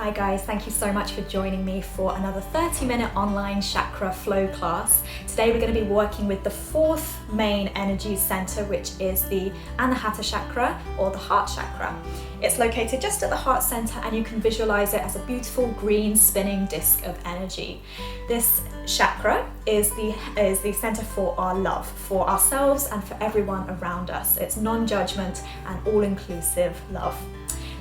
Hi guys, thank you so much for joining me for another 30-minute online chakra flow class. Today we're going to be working with the fourth main energy center, which is the Anahata Chakra or the heart chakra. It's located just at the heart center and you can visualize it as a beautiful green spinning disc of energy. This chakra is the center for our love, for ourselves and for everyone around us. It's non-judgment and all-inclusive love.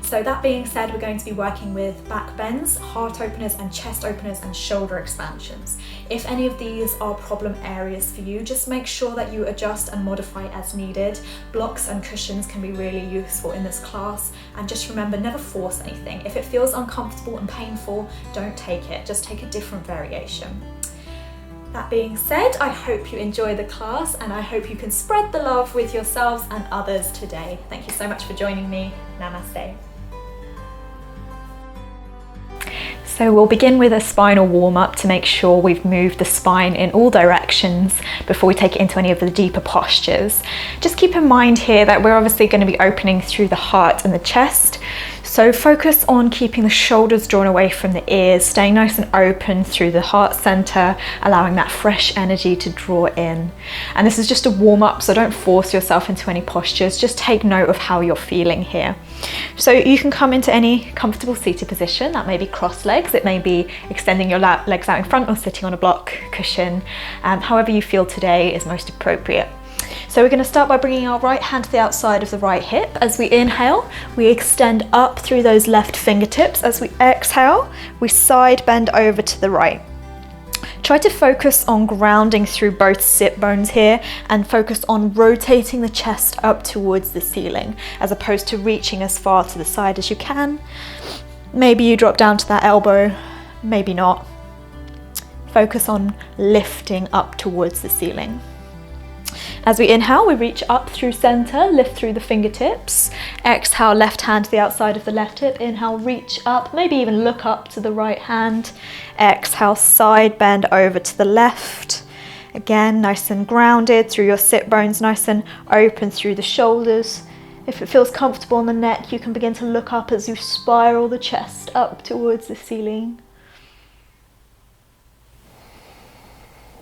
So that being said, we're going to be working with back bends, heart openers and chest openers and shoulder expansions. If any of these are problem areas for you, just make sure that you adjust and modify as needed. Blocks and cushions can be really useful in this class, and just remember, never force anything. If it feels uncomfortable and painful, don't take it, just take a different variation. That being said, I hope you enjoy the class and I hope you can spread the love with yourselves and others today. Thank you so much for joining me. Namaste. So we'll begin with a spinal warm-up to make sure we've moved the spine in all directions before we take it into any of the deeper postures. Just keep in mind here that we're obviously going to be opening through the heart and the chest. So focus on keeping the shoulders drawn away from the ears, staying nice and open through the heart center, allowing that fresh energy to draw in. And this is just a warm-up, so don't force yourself into any postures, just take note of how you're feeling here. So you can come into any comfortable seated position. That may be crossed legs, it may be extending your legs out in front or sitting on a block cushion. However you feel today is most appropriate. So we're going to start by bringing our right hand to the outside of the right hip. As we inhale, we extend up through those left fingertips. As we exhale, we side bend over to the right. Try to focus on grounding through both sit bones here and focus on rotating the chest up towards the ceiling as opposed to reaching as far to the side as you can. Maybe you drop down to that elbow, maybe not. Focus on lifting up towards the ceiling. As we inhale, we reach up through center, lift through the fingertips. Exhale, left hand to the outside of the left hip. Inhale, reach up, maybe even look up to the right hand. Exhale, side bend over to the left. Again, nice and grounded through your sit bones, nice and open through the shoulders. If it feels comfortable on the neck, you can begin to look up as you spiral the chest up towards the ceiling.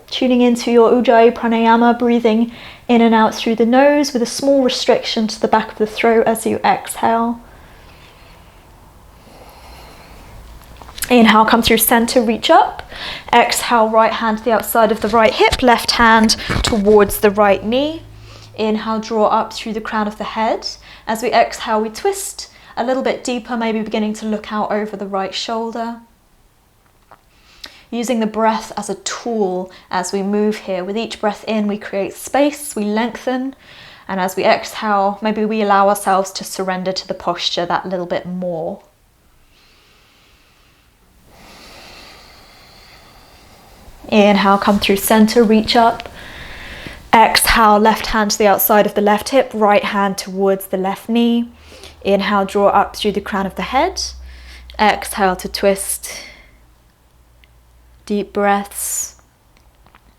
Tuning into your Ujjayi Pranayama, breathing in and out through the nose with a small restriction to the back of the throat as you exhale. Inhale, come through center, reach up. Exhale, right hand to the outside of the right hip, left hand towards the right knee. Inhale, draw up through the crown of the head. As we exhale, we twist a little bit deeper, maybe beginning to look out over the right shoulder. Using the breath as a tool as we move here. With each breath in, we create space, we lengthen, and as we exhale, maybe we allow ourselves to surrender to the posture that little bit more. Inhale, come through center, reach up. Exhale, left hand to the outside of the left hip, right hand towards the left knee. Inhale, draw up through the crown of the head. Exhale to twist. Deep breaths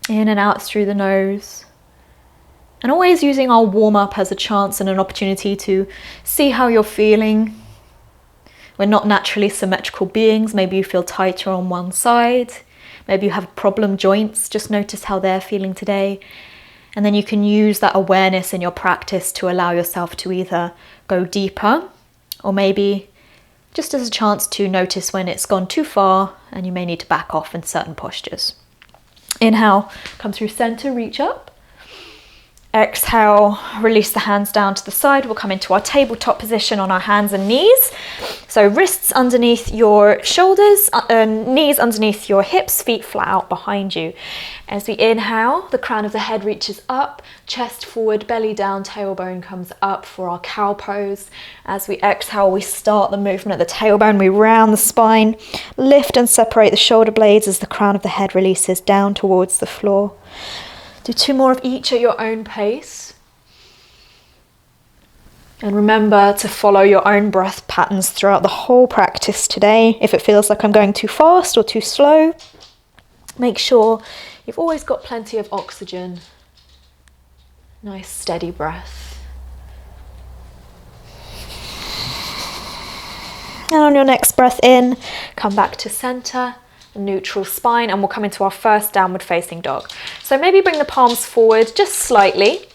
in and out through the nose. And always using our warm-up as a chance and an opportunity to see how you're feeling. We're not naturally symmetrical beings. Maybe you feel tighter on one side. Maybe you have problem joints. Just notice how they're feeling today. And then you can use that awareness in your practice to allow yourself to either go deeper or maybe just as a chance to notice when it's gone too far and you may need to back off in certain postures. Inhale, come through center, reach up. Exhale, release the hands down to the side. We'll come into our tabletop position on our hands and knees. So wrists underneath your shoulders, knees underneath your hips, feet flat out behind you. As we inhale, the crown of the head reaches up, chest forward, belly down, tailbone comes up for our cow pose. As we exhale, we start the movement at the tailbone. We round the spine, lift and separate the shoulder blades as the crown of the head releases down towards the floor. Do 2 more of each at your own pace. And remember to follow your own breath patterns throughout the whole practice today. If it feels like I'm going too fast or too slow, make sure you've always got plenty of oxygen. Nice steady breath. And on your next breath in, come back to center, neutral spine, and we'll come into our first downward facing dog. So maybe bring the palms forward just slightly.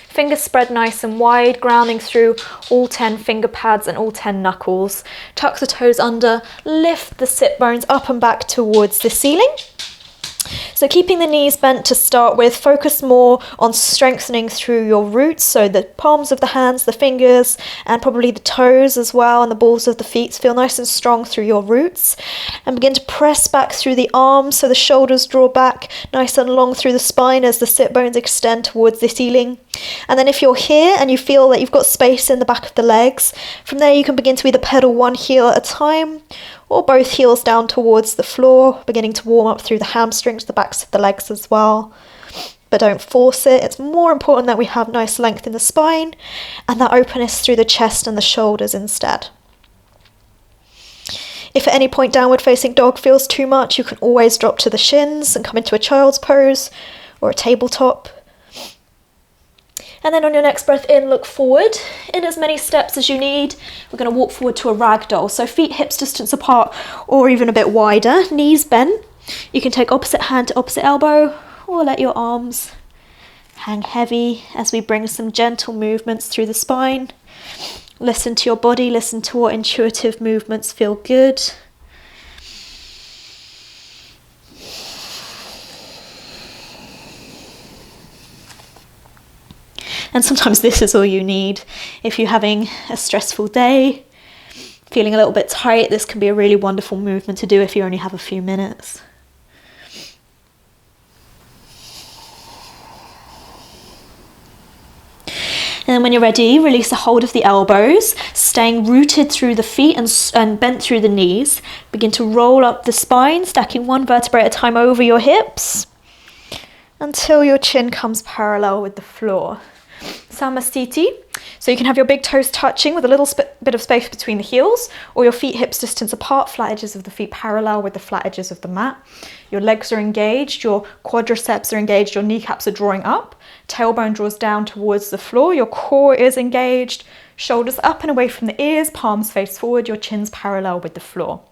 Fingers spread nice and wide, grounding through all 10 finger pads and all 10 knuckles. Tuck the toes under, lift the sit bones up and back towards the ceiling. So keeping the knees bent to start with, focus more on strengthening through your roots, so the palms of the hands, the fingers, and probably the toes as well, and the balls of the feet feel nice and strong through your roots. And begin to press back through the arms, so the shoulders draw back nice and long through the spine as the sit bones extend towards the ceiling. And then if you're here and you feel that you've got space in the back of the legs, from there you can begin to either pedal one heel at a time, or both heels down towards the floor, beginning to warm up through the hamstrings, the backs of the legs as well. But don't force it. It's more important that we have nice length in the spine and that openness through the chest and the shoulders instead. If at any point downward facing dog feels too much, you can always drop to the shins and come into a child's pose or a tabletop. And then on your next breath in, look forward in as many steps as you need. We're going to walk forward to a ragdoll. So feet hips distance apart or even a bit wider, knees bent. You can take opposite hand to opposite elbow or let your arms hang heavy as we bring some gentle movements through the spine. Listen to your body, listen to what intuitive movements feel good. And sometimes this is all you need. If you're having a stressful day, feeling a little bit tight, this can be a really wonderful movement to do if you only have a few minutes. And then when you're ready, release a hold of the elbows, staying rooted through the feet and bent through the knees. Begin to roll up the spine, stacking one vertebrae at a time over your hips until your chin comes parallel with the floor. Namaste. So you can have your big toes touching with a little bit of space between the heels, or your feet hips distance apart, flat edges of the feet parallel with the flat edges of the mat. Your legs are engaged, your quadriceps are engaged, your kneecaps are drawing up, tailbone draws down towards the floor, your core is engaged, shoulders up and away from the ears, palms face forward, your chin's parallel with the floor.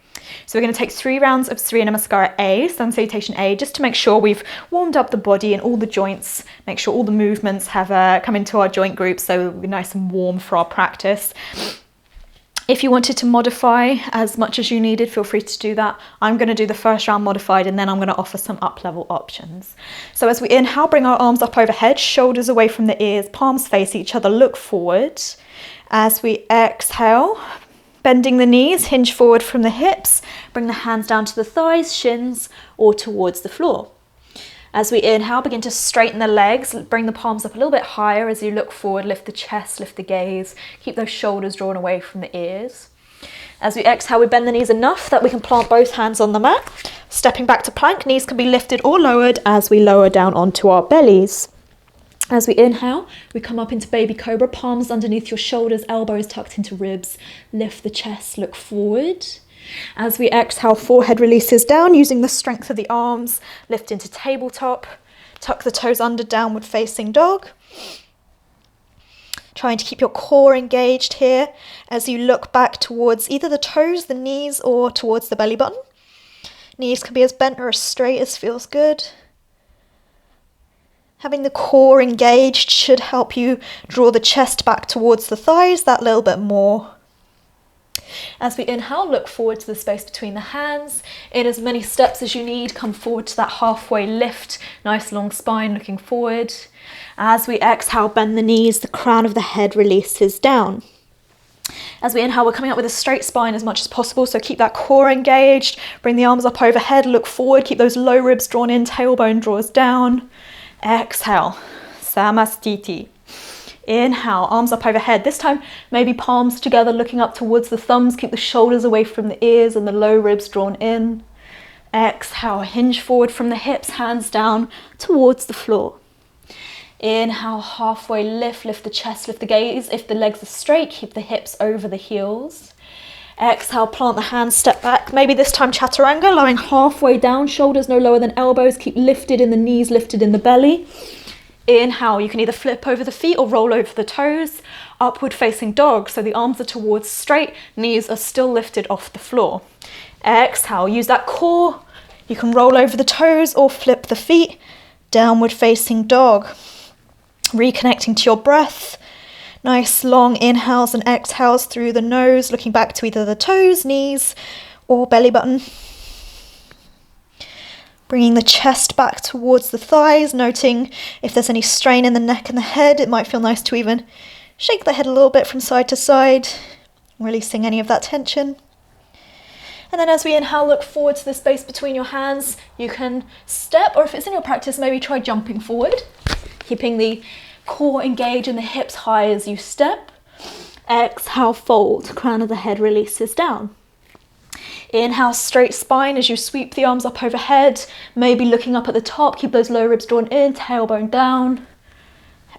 So we're going to take 3 rounds of Surya Namaskara A, Sun Salutation A, just to make sure we've warmed up the body and all the joints, make sure all the movements have come into our joint groups so we're nice and warm for our practice. If you wanted to modify as much as you needed, feel free to do that. I'm going to do the first round modified and then I'm going to offer some up-level options. So as we inhale, bring our arms up overhead, shoulders away from the ears, palms face each other, look forward. As we exhale, bending the knees, hinge forward from the hips, bring the hands down to the thighs, shins, or towards the floor. As we inhale, begin to straighten the legs, bring the palms up a little bit higher as you look forward, lift the chest, lift the gaze, keep those shoulders drawn away from the ears. As we exhale, we bend the knees enough that we can plant both hands on the mat. Stepping back to plank, knees can be lifted or lowered as we lower down onto our bellies. As we inhale, we come up into baby cobra, palms underneath your shoulders, elbows tucked into ribs, lift the chest, look forward. As we exhale, forehead releases down using the strength of the arms, lift into tabletop, tuck the toes under, downward facing dog. Trying to keep your core engaged here as you look back towards either the toes, the knees, or towards the belly button. Knees can be as bent or as straight as feels good. Having the core engaged should help you draw the chest back towards the thighs that little bit more. As we inhale, look forward to the space between the hands. In as many steps as you need, come forward to that halfway lift. Nice long spine looking forward. As we exhale, bend the knees, the crown of the head releases down. As we inhale, we're coming up with a straight spine as much as possible, so keep that core engaged. Bring the arms up overhead, look forward, keep those low ribs drawn in, tailbone draws down. Exhale, Samastiti. Inhale, arms up overhead. This time, maybe palms together, looking up towards the thumbs. Keep the shoulders away from the ears and the low ribs drawn in. Exhale, hinge forward from the hips, hands down towards the floor. Inhale, halfway lift, lift the chest, lift the gaze. If the legs are straight, keep the hips over the heels. Exhale, plant the hands, step back. Maybe this time chaturanga, lying halfway down, shoulders no lower than elbows. Keep lifted in the knees, lifted in the belly. Inhale, you can either flip over the feet or roll over the toes. Upward facing dog, so the arms are towards straight, knees are still lifted off the floor. Exhale, use that core. You can roll over the toes or flip the feet. Downward facing dog. Reconnecting to your breath. Nice long inhales and exhales through the nose, looking back to either the toes, knees, or belly button. Bringing the chest back towards the thighs, noting if there's any strain in the neck and the head. It might feel nice to even shake the head a little bit from side to side, releasing any of that tension. And then as we inhale, look forward to the space between your hands. You can step, or if it's in your practice, maybe try jumping forward, keeping the core engaged and the hips high as you step. Exhale, fold, crown of the head releases down. Inhale, straight spine as you sweep the arms up overhead, maybe looking up at the top, keep those low ribs drawn in, tailbone down.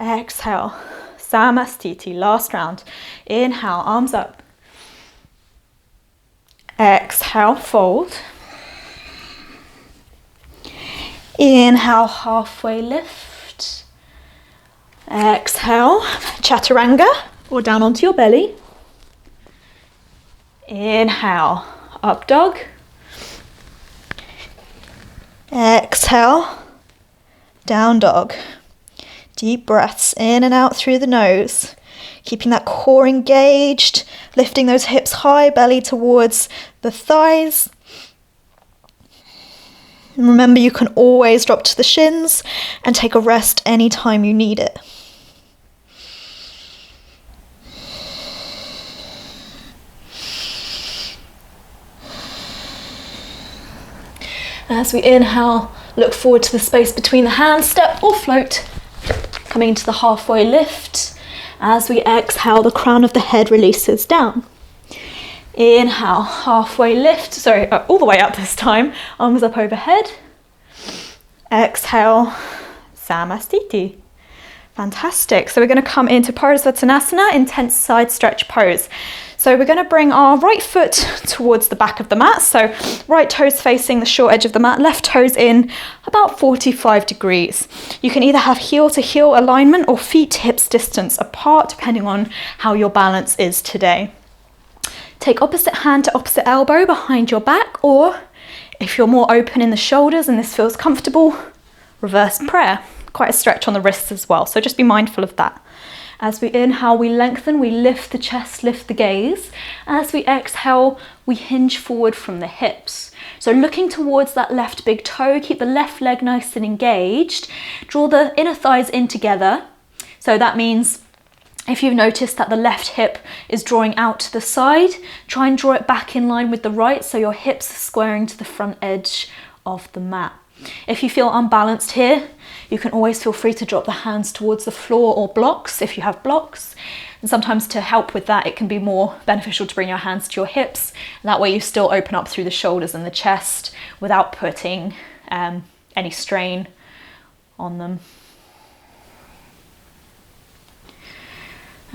Exhale, Samastiti, last round. Inhale, arms up. Exhale, fold. Inhale, halfway lift. Exhale, chaturanga, or down onto your belly. Inhale, up dog. Exhale, down dog. Deep breaths in and out through the nose. Keeping that core engaged, lifting those hips high, belly towards the thighs. And remember, you can always drop to the shins and take a rest anytime you need it. As we inhale, look forward to the space between the hands, step or float, coming into the halfway lift. As we exhale, the crown of the head releases down. Inhale, halfway lift, all the way up this time, arms up overhead. Exhale, Samastiti. Fantastic. So we're going to come into Parsvattanasana, intense side stretch pose. So we're going to bring our right foot towards the back of the mat. So right toes facing the short edge of the mat, left toes in about 45 degrees. You can either have heel to heel alignment or feet to hips distance apart, depending on how your balance is today. Take opposite hand to opposite elbow behind your back, or if you're more open in the shoulders and this feels comfortable, reverse prayer. Quite a stretch on the wrists as well, so just be mindful of that. As we inhale, we lengthen, we lift the chest, lift the gaze. As we exhale, we hinge forward from the hips. So looking towards that left big toe, keep the left leg nice and engaged. Draw the inner thighs in together. So that means if you've noticed that the left hip is drawing out to the side, try and draw it back in line with the right so your hips are squaring to the front edge of the mat. If you feel unbalanced here, you can always feel free to drop the hands towards the floor or blocks if you have blocks. And sometimes to help with that, it can be more beneficial to bring your hands to your hips. And that way you still open up through the shoulders and the chest without putting any strain on them.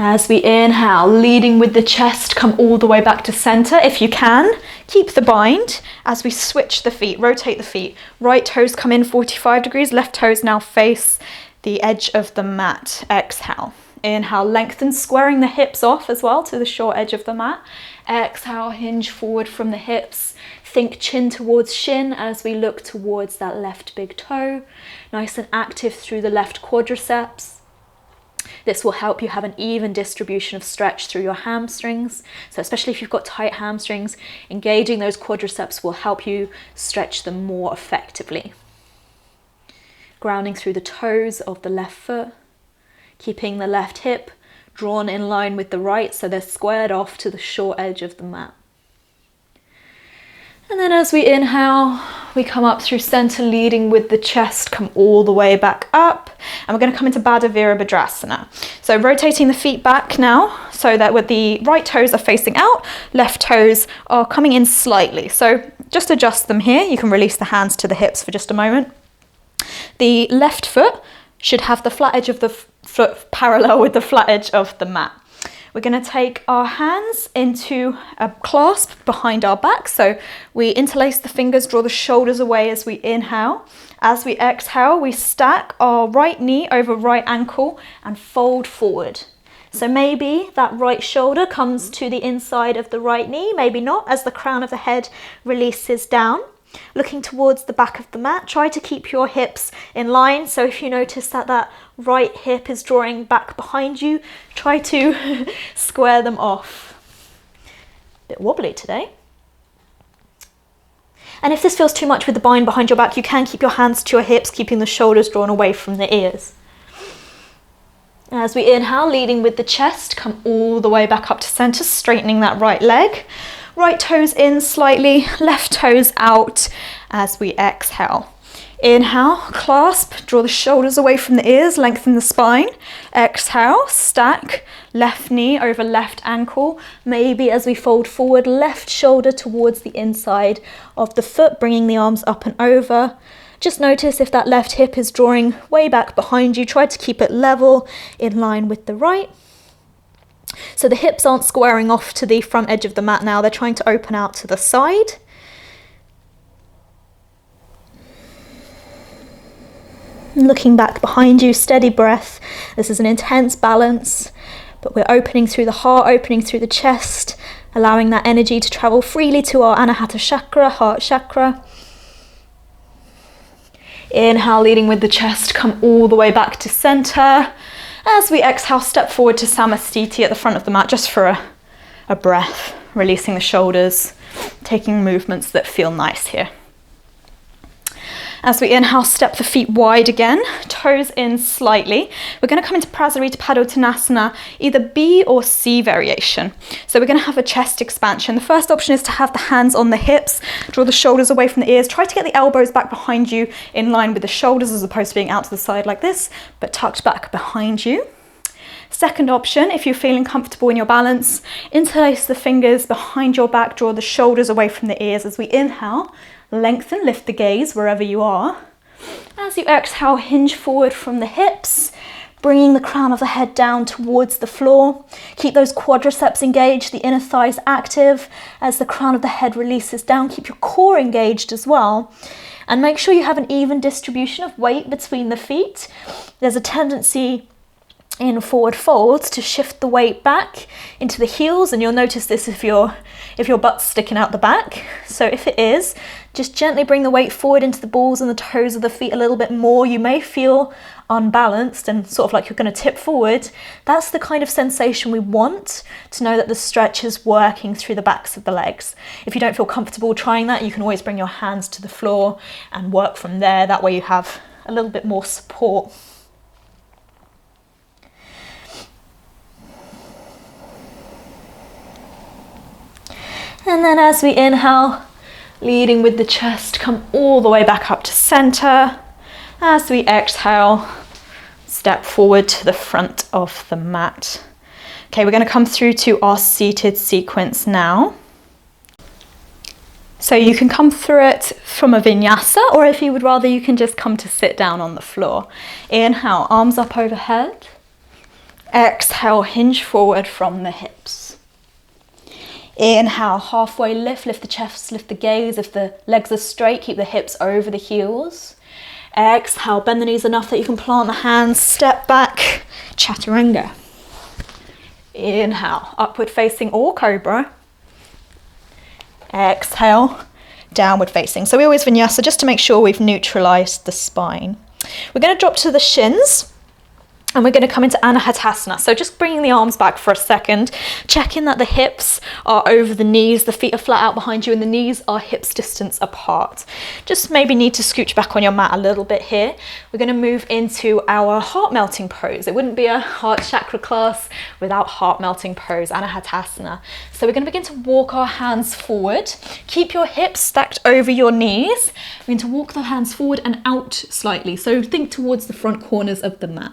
As we inhale, leading with the chest, come all the way back to center. If you can, keep the bind. As we switch the feet, rotate the feet. Right toes come in 45 degrees, left toes now face the edge of the mat. Exhale. Inhale, lengthen, squaring the hips off as well to the short edge of the mat. Exhale, hinge forward from the hips. Think chin towards shin as we look towards that left big toe. Nice and active through the left quadriceps. This will help you have an even distribution of stretch through your hamstrings. So especially if you've got tight hamstrings, engaging those quadriceps will help you stretch them more effectively. Grounding through the toes of the left foot, keeping the left hip drawn in line with the right so they're squared off to the short edge of the mat. And then as we inhale, we come up through center, leading with the chest, come all the way back up. And we're going to come into Baddha Virabhadrasana. So rotating the feet back now so that with the right toes are facing out, left toes are coming in slightly. So just adjust them here. You can release the hands to the hips for just a moment. The left foot should have the flat edge of the foot parallel with the flat edge of the mat. We're going to take our hands into a clasp behind our back. So we interlace the fingers, draw the shoulders away as we inhale. As we exhale, we stack our right knee over right ankle and fold forward. So maybe that right shoulder comes to the inside of the right knee, maybe not, as the crown of the head releases down. Looking towards the back of the mat, try to keep your hips in line. So if you notice that that right hip is drawing back behind you, try to square them off. Bit wobbly today. And if this feels too much with the bind behind your back, you can keep your hands to your hips, keeping the shoulders drawn away from the ears. As we inhale, leading with the chest, come all the way back up to center, straightening that right leg. Right toes in slightly, left toes out as we exhale. Inhale, clasp, draw the shoulders away from the ears, lengthen the spine. Exhale, stack, left knee over left ankle. Maybe as we fold forward, left shoulder towards the inside of the foot, bringing the arms up and over. Just notice if that left hip is drawing way back behind you. Try to keep it level, in line with the right. So the hips aren't squaring off to the front edge of the mat now, they're trying to open out to the side. Looking back behind you, steady breath. This is an intense balance, but we're opening through the heart, opening through the chest, allowing that energy to travel freely to our Anahata Chakra, heart chakra. Inhale, leading with the chest, come all the way back to center. As we exhale, step forward to Namaste at the front of the mat, just for a breath, releasing the shoulders, taking movements that feel nice here. As we inhale, step the feet wide again, toes in slightly. We're going to come into Prasarita Padottanasana, either B or C variation. So we're going to have a chest expansion. The first option is to have the hands on the hips, draw the shoulders away from the ears. Try to get the elbows back behind you in line with the shoulders as opposed to being out to the side like this, but tucked back behind you. Second option, if you're feeling comfortable in your balance, interlace the fingers behind your back, draw the shoulders away from the ears as we inhale. Lengthen, lift the gaze wherever you are. As you exhale, hinge forward from the hips, bringing the crown of the head down towards the floor. Keep those quadriceps engaged, the inner thighs active as the crown of the head releases down. Keep your core engaged as well. And make sure you have an even distribution of weight between the feet. There's a tendency in forward folds to shift the weight back into the heels, and you'll notice this if your butt's sticking out the back. So if it is, just gently bring the weight forward into the balls and the toes of the feet a little bit more. You may feel unbalanced and sort of like you're going to tip forward. That's the kind of sensation we want to know that the stretch is working through the backs of the legs. If you don't feel comfortable trying that, you can always bring your hands to the floor and work from there. That way you have a little bit more support. And then as we inhale, leading with the chest, come all the way back up to center. As we exhale, step forward to the front of the mat. Okay, we're going to come through to our seated sequence now. So you can come through it from a vinyasa, or if you would rather, you can just come to sit down on the floor. Inhale, arms up overhead. Exhale, hinge forward from the hips. Inhale, halfway lift the chest, lift the gaze. If the legs are straight, keep the hips over the heels. Exhale, bend the knees enough that you can plant the hands, step back, chaturanga. Inhale, upward facing or cobra. Exhale, downward facing. So we always vinyasa just to make sure we've neutralized the spine. We're going to drop to the shins. And we're going to come into Anahata. So just bringing the arms back for a second, checking that the hips are over the knees, the feet are flat out behind you, and the knees are hips distance apart. Just maybe need to scooch back on your mat a little bit here. We're going to move into our heart melting pose. It wouldn't be a heart chakra class without heart melting pose, Anahata. So we're going to begin to walk our hands forward. Keep your hips stacked over your knees. We're going to walk the hands forward and out slightly. So think towards the front corners of the mat.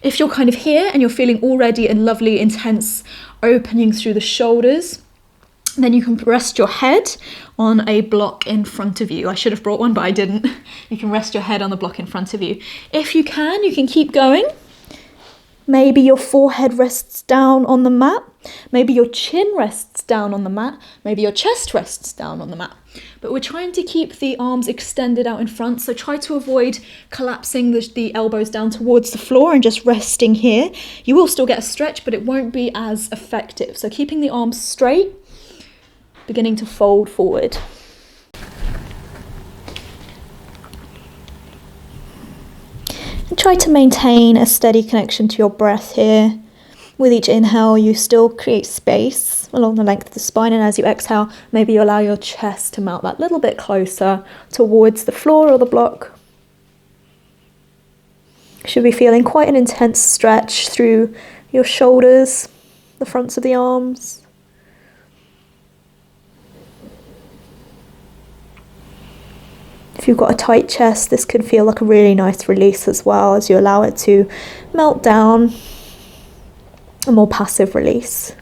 If you're kind of here and you're feeling already a lovely, intense opening through the shoulders, then you can rest your head on a block in front of you. I should have brought one, but I didn't. You can rest your head on the block in front of you. If you can keep going. Maybe your forehead rests down on the mat. Maybe your chin rests down on the mat. Maybe your chest rests down on the mat. But we're trying to keep the arms extended out in front. So try to avoid collapsing the elbows down towards the floor and just resting here. You will still get a stretch, but it won't be as effective. So keeping the arms straight, beginning to fold forward. And try to maintain a steady connection to your breath here. With each inhale, you still create space along the length of the spine, and as you exhale, maybe you allow your chest to mount that little bit closer towards the floor or the block. You should be feeling quite an intense stretch through your shoulders, the fronts of the arms. If you've got a tight chest, this can feel like a really nice release as well as you allow it to melt down, a more passive release.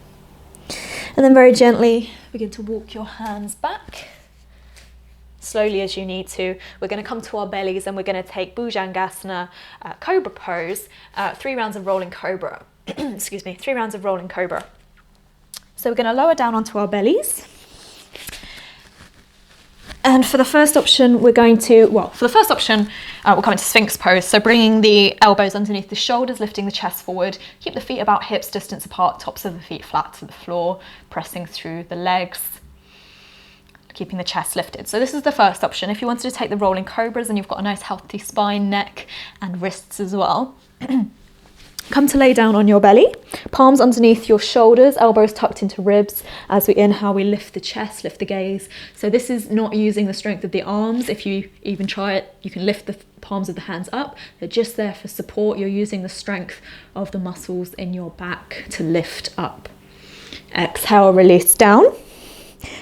And then very gently begin to walk your hands back, slowly as you need to. We're going to come to our bellies and we're going to take Bhujangasana, Cobra pose, 3 rounds of rolling Cobra. Excuse me, 3 rounds of rolling Cobra. So we're going to lower down onto our bellies. And for the first option, we'll come into Sphinx pose. So bringing the elbows underneath the shoulders, lifting the chest forward. Keep the feet about hips distance apart, tops of the feet flat to the floor, pressing through the legs, keeping the chest lifted. So this is the first option. If you wanted to take the rolling cobras and you've got a nice healthy spine, neck and wrists as well. Come to lay down on your belly, palms underneath your shoulders, elbows tucked into ribs. As we inhale, we lift the chest, lift the gaze. So this is not using the strength of the arms. If you even try it, you can lift the palms of the hands up. They're just there for support. You're using the strength of the muscles in your back to lift up. Exhale, release down.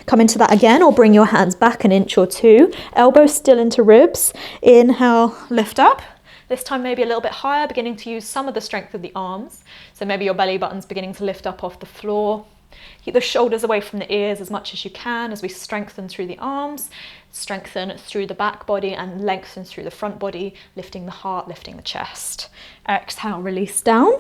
Come into that again, or bring your hands back an inch or two. Elbows still into ribs. Inhale, lift up. This time maybe a little bit higher, beginning to use some of the strength of the arms. So maybe your belly button's beginning to lift up off the floor. Keep the shoulders away from the ears as much as you can as we strengthen through the arms, strengthen through the back body and lengthen through the front body, lifting the heart, lifting the chest. Exhale, release down.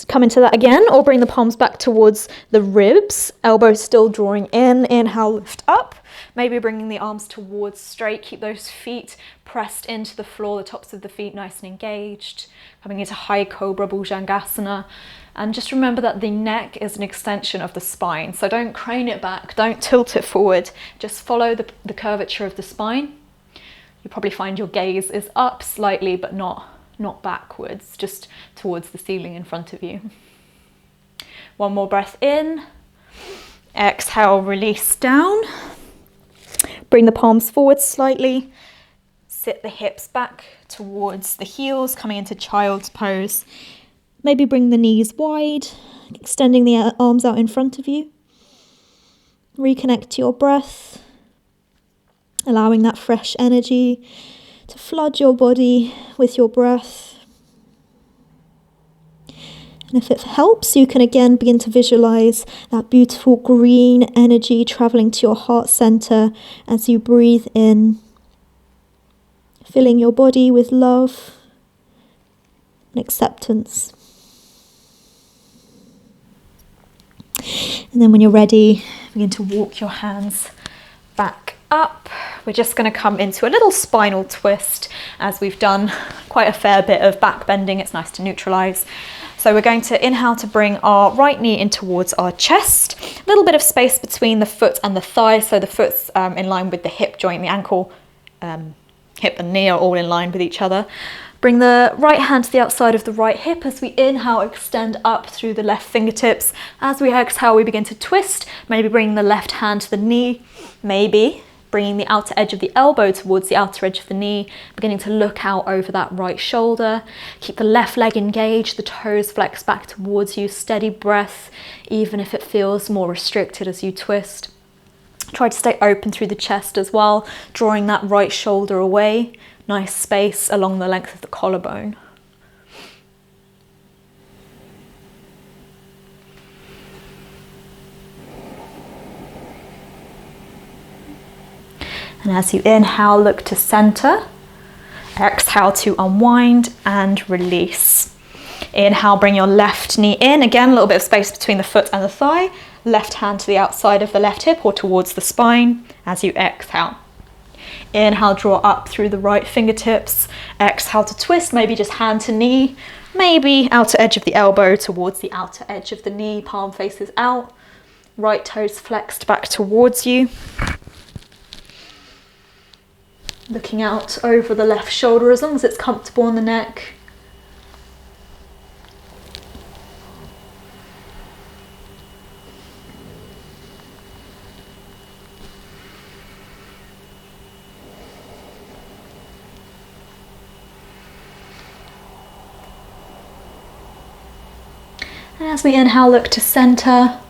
Come into that again, or bring the palms back towards the ribs, elbows still drawing in. Inhale, lift up. Maybe bringing the arms towards straight. Keep those feet pressed into the floor, the tops of the feet nice and engaged. Coming into high cobra, Bhujangasana. And just remember that the neck is an extension of the spine. So don't crane it back, don't tilt it forward. Just follow the curvature of the spine. You'll probably find your gaze is up slightly, but not backwards, just towards the ceiling in front of you. One more breath in. Exhale, release down. Bring the palms forward slightly. Sit the hips back towards the heels, coming into child's pose. Maybe bring the knees wide, extending the arms out in front of you. Reconnect to your breath, allowing that fresh energy to flood your body with your breath. And if it helps, you can again begin to visualize that beautiful green energy traveling to your heart center as you breathe in, filling your body with love and acceptance. And then when you're ready, begin to walk your hands back up. We're just going to come into a little spinal twist, as we've done quite a fair bit of back bending. It's nice to neutralize. So we're going to inhale to bring our right knee in towards our chest. A little bit of space between the foot and the thigh, so the foot's in line with the hip joint, the ankle, hip and knee are all in line with each other. Bring the right hand to the outside of the right hip. As we inhale, extend up through the left fingertips. As we exhale, we begin to twist, maybe bringing the left hand to the knee, maybe bringing the outer edge of the elbow towards the outer edge of the knee, beginning to look out over that right shoulder. Keep the left leg engaged, the toes flex back towards you, steady breath, even if it feels more restricted as you twist. Try to stay open through the chest as well, drawing that right shoulder away. Nice space along the length of the collarbone. And as you inhale, look to center. Exhale to unwind and release. Inhale, bring your left knee in. Again, a little bit of space between the foot and the thigh. Left hand to the outside of the left hip or towards the spine as you exhale. Inhale, draw up through the right fingertips. Exhale to twist, maybe just hand to knee, maybe outer edge of the elbow towards the outer edge of the knee, palm faces out. Right toes flexed back towards you. Looking out over the left shoulder as long as it's comfortable in the neck. And as we inhale, look to center.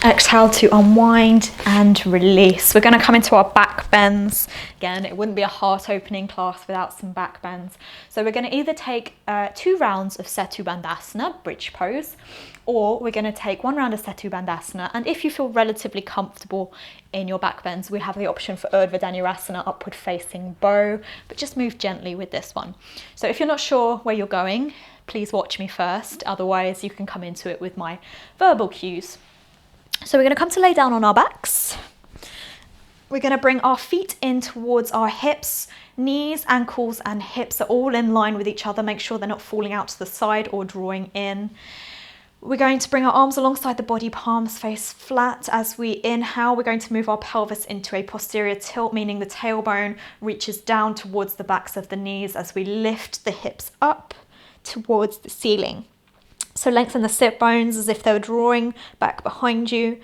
Exhale to unwind and release. We're going to come into our back bends. Again, it wouldn't be a heart opening class without some back bends. So we're going to either take 2 rounds of Setu Bandhasana, bridge pose, or we're going to take 1 round of Setu Bandhasana. And if you feel relatively comfortable in your back bends, we have the option for Urdhva Dhanurasana, upward facing bow, but just move gently with this one. So if you're not sure where you're going, please watch me first. Otherwise, you can come into it with my verbal cues. So we're going to come to lay down on our backs. We're going to bring our feet in towards our hips. Knees, ankles and hips are all in line with each other. Make sure they're not falling out to the side or drawing in. We're going to bring our arms alongside the body, palms face flat. As we inhale, we're going to move our pelvis into a posterior tilt, meaning the tailbone reaches down towards the backs of the knees as we lift the hips up towards the ceiling. So lengthen the sit bones as if they were drawing back behind you.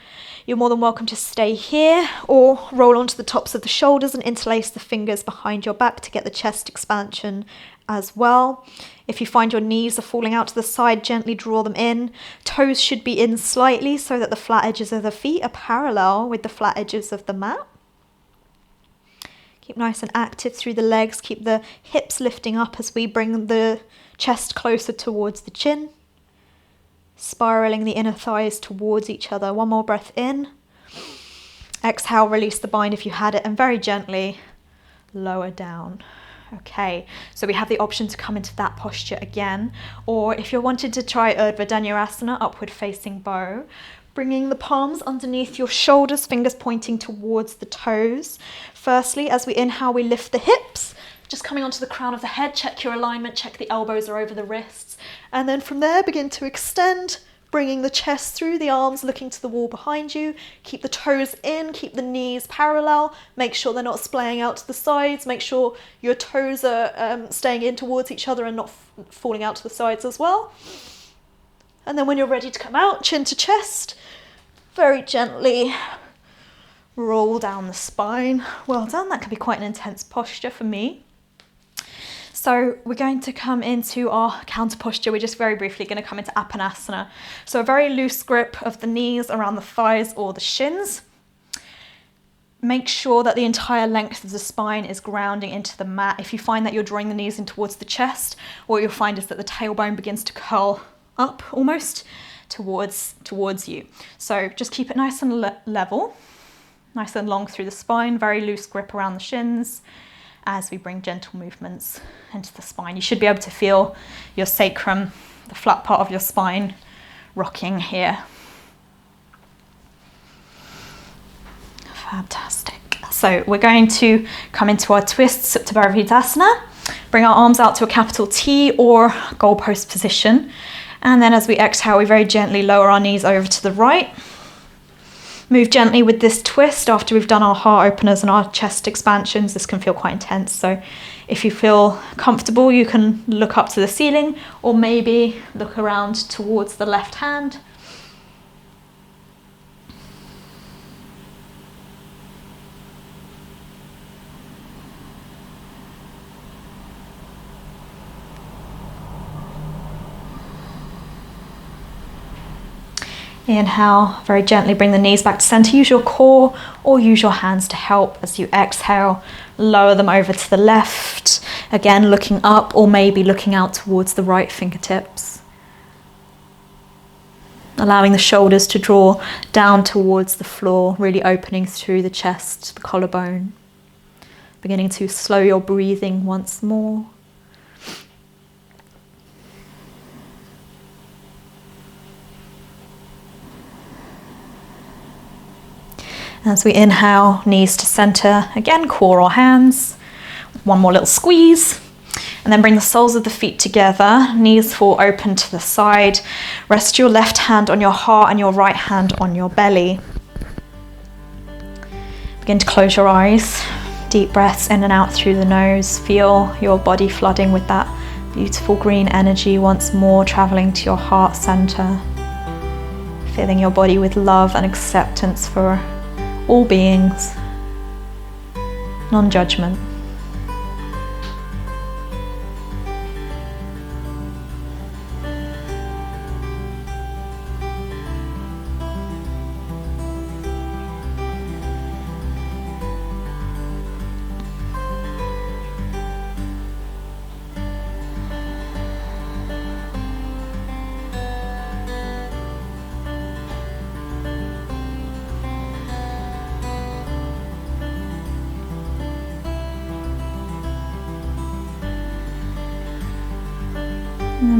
You're more than welcome to stay here or roll onto the tops of the shoulders and interlace the fingers behind your back to get the chest expansion as well. If you find your knees are falling out to the side, gently draw them in. Toes should be in slightly so that the flat edges of the feet are parallel with the flat edges of the mat. Keep nice and active through the legs. Keep the hips lifting up as we bring the chest closer towards the chin. Spiraling the inner thighs towards each other. One more breath in. Exhale, release the bind if you had it, and very gently lower down. Okay, so we have the option to come into that posture again, or if you're wanting to try Urdhva Dhanurasana, upward facing bow, bringing the palms underneath your shoulders, fingers pointing towards the toes. Firstly, as we inhale, we lift the hips. Just coming onto the crown of the head, check your alignment, check the elbows are over the wrists. And then from there, begin to extend, bringing the chest through the arms, looking to the wall behind you. Keep the toes in, keep the knees parallel. Make sure they're not splaying out to the sides. Make sure your toes are staying in towards each other and not falling out to the sides as well. And then when you're ready to come out, chin to chest, very gently roll down the spine. Well done, that can be quite an intense posture for me. So we're going to come into our counter posture. We're just very briefly going to come into Apanasana. So a very loose grip of the knees around the thighs or the shins. Make sure that the entire length of the spine is grounding into the mat. If you find that you're drawing the knees in towards the chest, what you'll find is that the tailbone begins to curl up almost towards you. So just keep it nice and level, nice and long through the spine, very loose grip around the shins. As we bring gentle movements into the spine, you should be able to feel your sacrum, the flat part of your spine, rocking here. Fantastic. So we're going to come into our twist, Supta Bharavridasana. Bring our arms out to a capital T or goalpost position. And then as we exhale, we very gently lower our knees over to the right. Move gently with this twist after we've done our heart openers and our chest expansions. This can feel quite intense. So if you feel comfortable, you can look up to the ceiling or maybe look around towards the left hand. Inhale, very gently bring the knees back to center. Use your core or use your hands to help. As you exhale, lower them over to the left. Again, looking up or maybe looking out towards the right fingertips. Allowing the shoulders to draw down towards the floor, really opening through the chest, the collarbone. Beginning to slow your breathing once more. As we inhale, knees to center, again, core or hands. One more little squeeze. And then bring the soles of the feet together, knees fall open to the side. Rest your left hand on your heart and your right hand on your belly. Begin to close your eyes. Deep breaths in and out through the nose. Feel your body flooding with that beautiful green energy once more, traveling to your heart center. Filling your body with love and acceptance for all beings. Non-judgment.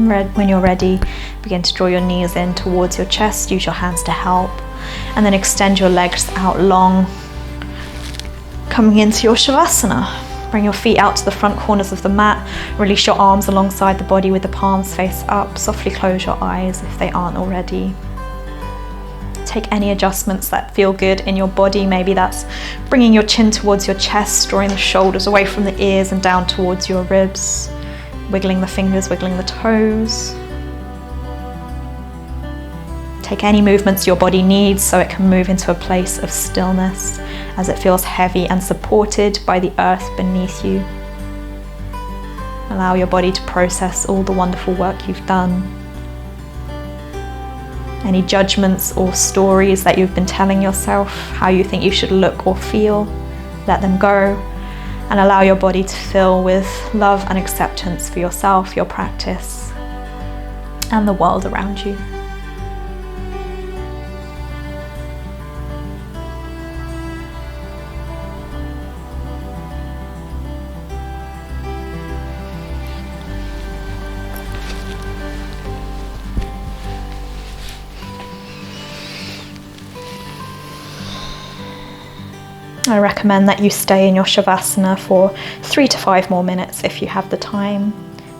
And when you're ready, begin to draw your knees in towards your chest, use your hands to help, and then extend your legs out long, coming into your Shavasana. Bring your feet out to the front corners of the mat, release your arms alongside the body with the palms face up, softly close your eyes if they aren't already. Take any adjustments that feel good in your body. Maybe that's bringing your chin towards your chest, drawing the shoulders away from the ears and down towards your ribs. Wiggling the fingers, wiggling the toes. Take any movements your body needs so it can move into a place of stillness as it feels heavy and supported by the earth beneath you. Allow your body to process all the wonderful work you've done. Any judgments or stories that you've been telling yourself, how you think you should look or feel, let them go. And allow your body to fill with love and acceptance for yourself, your practice, and the world around you. I recommend that you stay in your Shavasana for 3 to 5 more minutes if you have the time.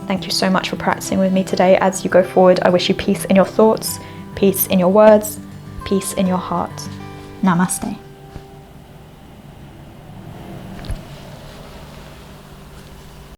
Thank you so much for practicing with me today. As you go forward, I wish you peace in your thoughts, peace in your words, peace in your heart. Namaste.